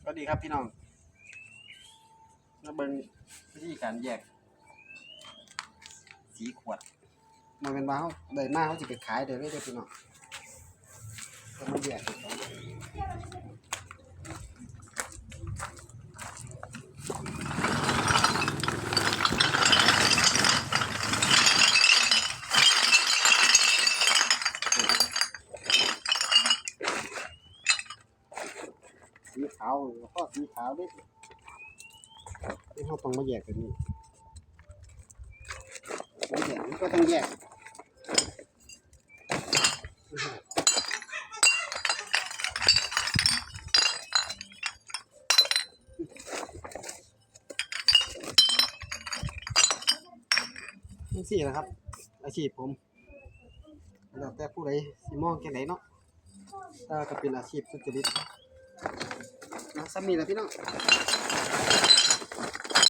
ก็ดีครับพี่น้องมาเบิ่งวิธีการแยกสีขวดมันเป็นว่าเขาได้มาเขาจะไปขายเดี๋ยวนี้เด้อพี่น้องก็มาแยกกันก่อนสีขาวแล้วก็สีขาวด้วยที่เขาต้องมาแยกกันนี่ไม่แยกมันก็ต้องแยกนี่สินะครับอาชีพผมแล้วแต่ผู้ใดสิมองแค่ไหนเนาะถ้าก็เป็นอาชีพสุจริตนะซ้ำนี่แหละพี่น้อง